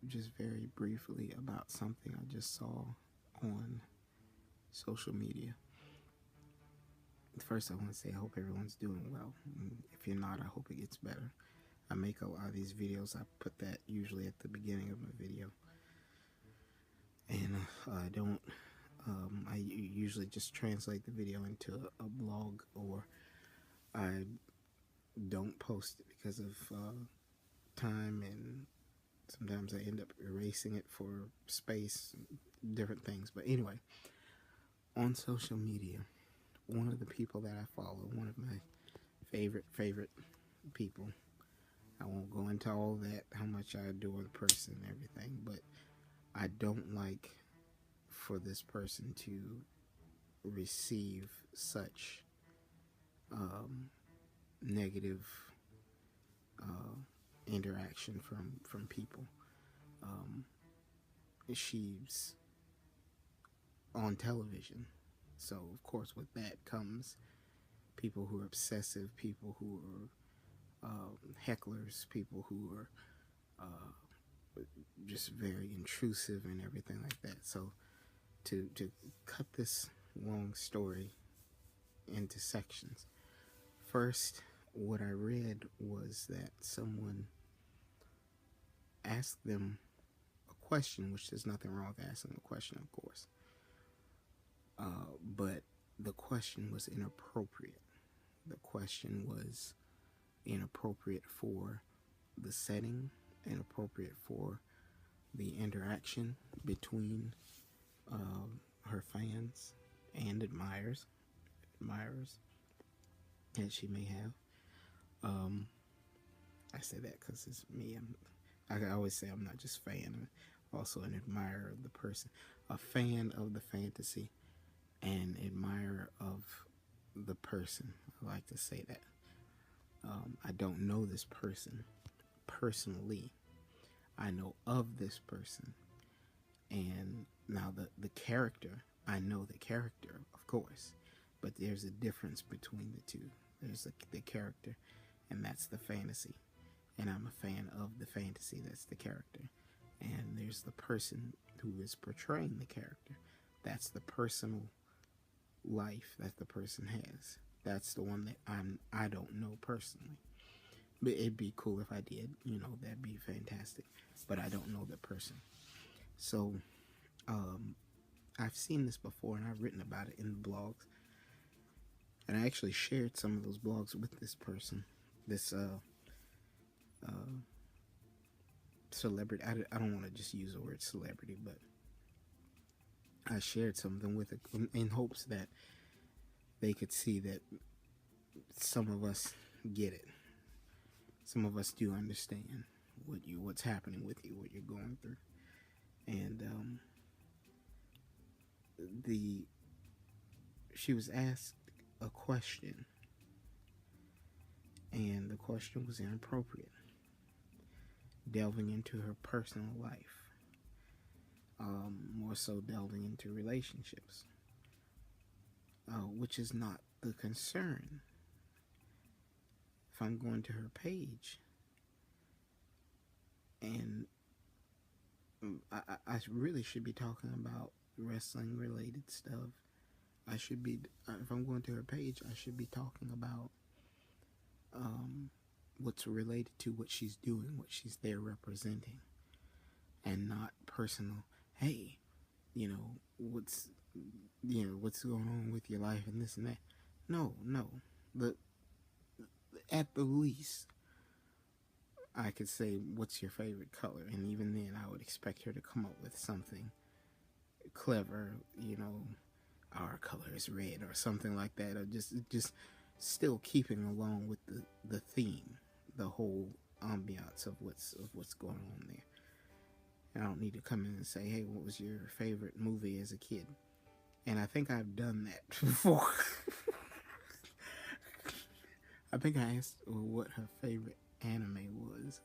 just very briefly about something I just saw on social media. First, I want to say I hope everyone's doing well. If you're not, I hope it gets better. I make a lot of these videos. I put that usually at the beginning of my video, and I don't. I usually just translate the video into a blog, or I don't post it because of time, and sometimes I end up erasing it for space, different things. But anyway, on social media, one of the people that I follow, one of my favorite people. I won't go into all that, how much I adore the person and everything, but I don't like for this person to receive such negative interaction from people. Um, she's on television, so of course with that comes people who are obsessive, people who are hecklers, people who are just very intrusive and everything like that. So to cut this long story into sections, first, what I read was that someone asked them a question, which there's nothing wrong with asking a question, of course, but the question was inappropriate. The question was inappropriate for the setting, inappropriate for the interaction between her fans and admirers that she may have. I say that because it's me. I always say I'm not just fan, I'm also an admirer of the person, a fan of the fantasy, and admirer of the person. I like to say that. I don't know this person personally. I know of this person, and now the character. I know the character, of course, but there's a difference between the two. There's the character, and that's the fantasy, and I'm a fan of the fantasy. That's the character, and there's the person who is portraying the character. That's the personal life that the person has. That's the one that I don't know personally. But it'd be cool if I did, that'd be fantastic. But I don't know the person. So, I've seen this before and I've written about it in the blogs. And I actually shared some of those blogs with this person, this celebrity. I don't want to just use the word celebrity, but I shared something with it in hopes that they could see that some of us get it. Some of us do understand what's happening with you, what you're going through. And she was asked a question, and the question was inappropriate, delving into her personal life, more so delving into relationships, which is not the concern. If I'm going to her page and I really should be talking about wrestling related stuff. I should be, if I'm going to her page, I should be talking about what's related to what she's doing, what she's there representing, and not personal. Hey, what's going on with your life and this and that. No. At the least, I could say, what's your favorite color? And even then, I would expect her to come up with something clever, our color is red or something like that, or just still keeping along with the theme, the whole ambiance of what's going on there. I don't need to come in and say, hey, what was your favorite movie as a kid? And I think I've done that before. I think I asked what her favorite anime was.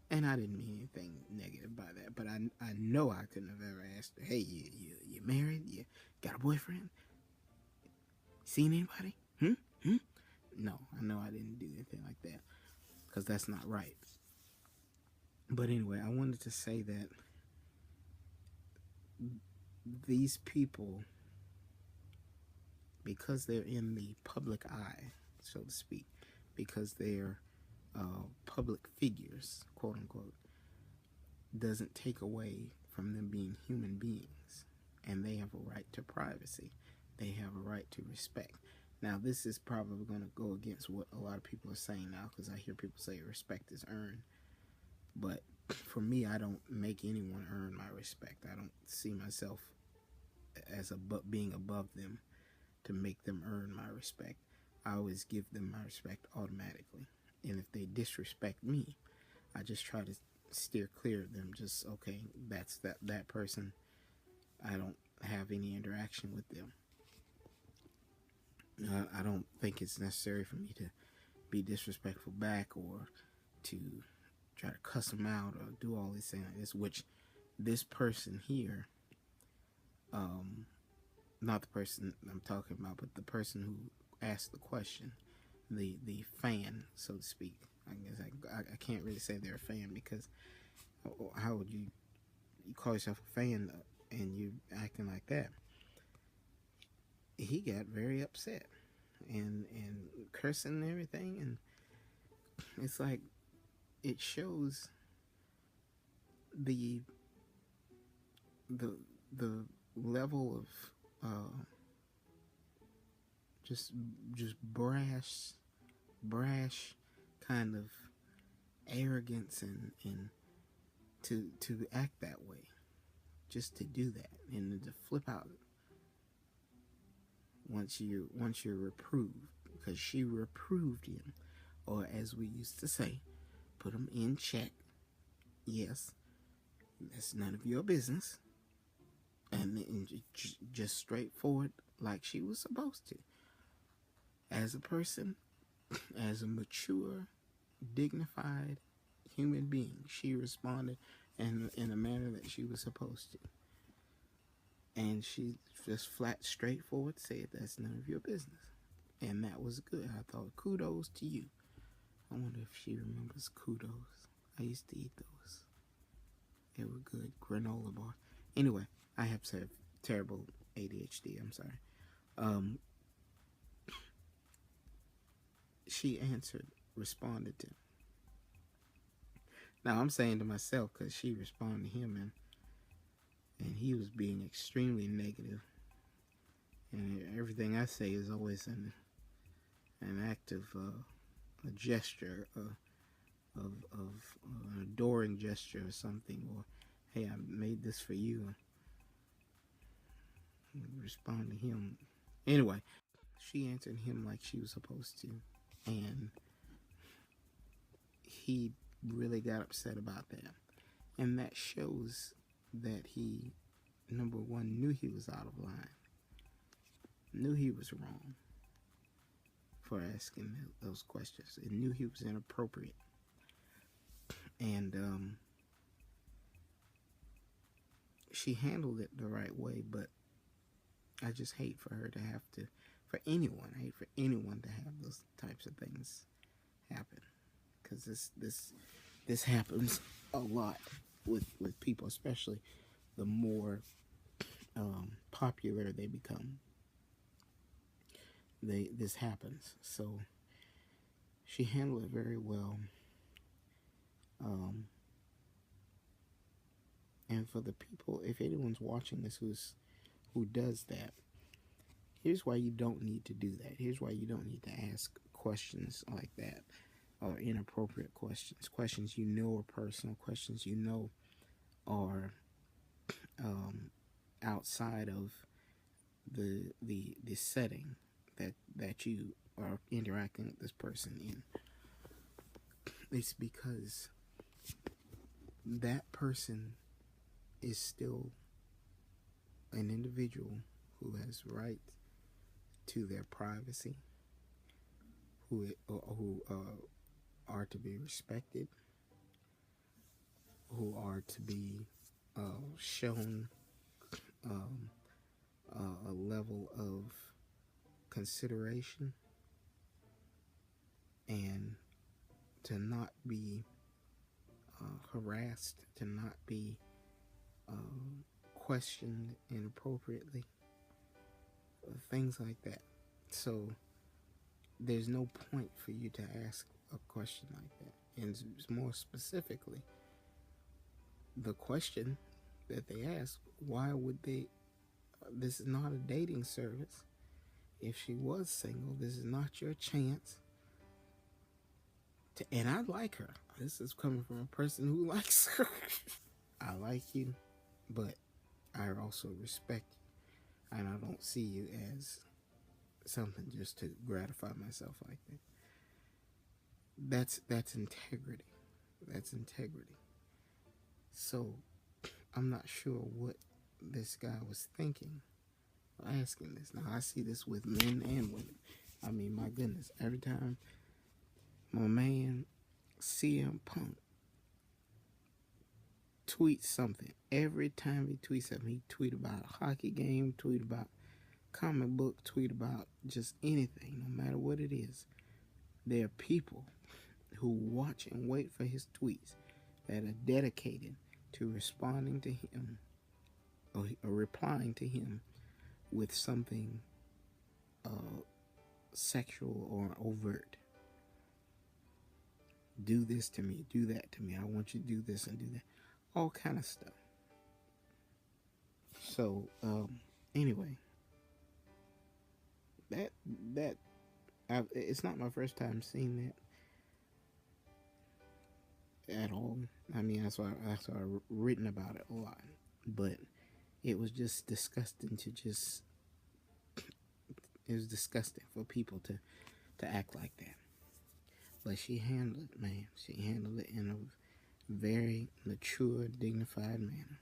And I didn't mean anything negative by that, but I know I couldn't have ever asked her, hey, you married? You got a boyfriend? Seen anybody? No, I know I didn't do anything like that because that's not right. But anyway, I wanted to say that these people, because they're in the public eye, so to speak, because they're public figures, quote unquote, doesn't take away from them being human beings. And they have a right to privacy. They have a right to respect. Now, this is probably going to go against what a lot of people are saying now, because I hear people say respect is earned. But for me, I don't make anyone earn my respect. I don't see myself as being above them to make them earn my respect. I always give them my respect automatically. And if they disrespect me, I just try to steer clear of them. Just, okay, that's that person. I don't have any interaction with them. I don't think it's necessary for me to be disrespectful back or to try to cuss them out or do all these things like this, which this person here, not the person I'm talking about, but the person who asked the question, the fan, so to speak. I guess I can't really say they're a fan, because how would you call yourself a fan and you acting like that? He got very upset and cursing and everything, and it's like, it shows the level of just brash kind of arrogance and to act that way, just to do that and to flip out once you're reproved, because she reproved him, or as we used to say, put him in check. Yes, that's none of your business, and just straightforward, like she was supposed to. As a person, as a mature, dignified human being, she responded in a manner that she was supposed to. And she just flat, straightforward said, that's none of your business. And that was good. I thought, kudos to you. I wonder if she remembers kudos. I used to eat those. They were good. Granola bar. Anyway, I have terrible ADHD. I'm sorry. She answered, responded to. Now, I'm saying to myself, because she responded to him, and he was being extremely negative. And everything I say is always an act of a gesture, of an adoring gesture or something, or hey, I made this for you. Respond to him. Anyway, she answered him like she was supposed to, and he really got upset about that. And that shows that he, number one, knew he was out of line, knew he was wrong for asking those questions, and knew he was inappropriate. And she handled it the right way, but I just hate for her to have to, for anyone, I hate for anyone to have those types of things happen, because this happens a lot with people, especially the more popular they become. This happens. So she handled it very well. And for the people, if anyone's watching this who does that, here's why you don't need to do that. Here's why you don't need to ask questions like that, or inappropriate questions. Questions you know are personal. Questions you know are outside of the setting that you are interacting with this person in. It's because that person is still an individual who has right to their privacy, who are to be respected, who are to be shown a level of consideration to not be harassed, to not be questioned inappropriately, things like that. So there's no point for you to ask a question like that. And more specifically, the question that they ask, why would they? This is not a dating service. If she was single, this is not your chance. And I like her. This is coming from a person who likes her. I like you, but I also respect you. And I don't see you as something just to gratify myself like that. That's integrity. That's integrity. So I'm not sure what this guy was thinking asking this. Now I see this with men and women. I mean, my goodness, every time my man CM Punk tweets something, every time he tweets something, he tweet about a hockey game, tweet about comic book, tweet about just anything, no matter what it is. There are people who watch and wait for his tweets that are dedicated to responding to him or replying to him with something sexual or overt. Do this to me, do that to me. I want you to do this and do that. All kind of stuff. So anyway, it's not my first time seeing that at all. I mean, that's why I've written about it a lot, but it was just disgusting it was disgusting for people to act like that. But she handled it, man. She handled it in a very mature, dignified manner.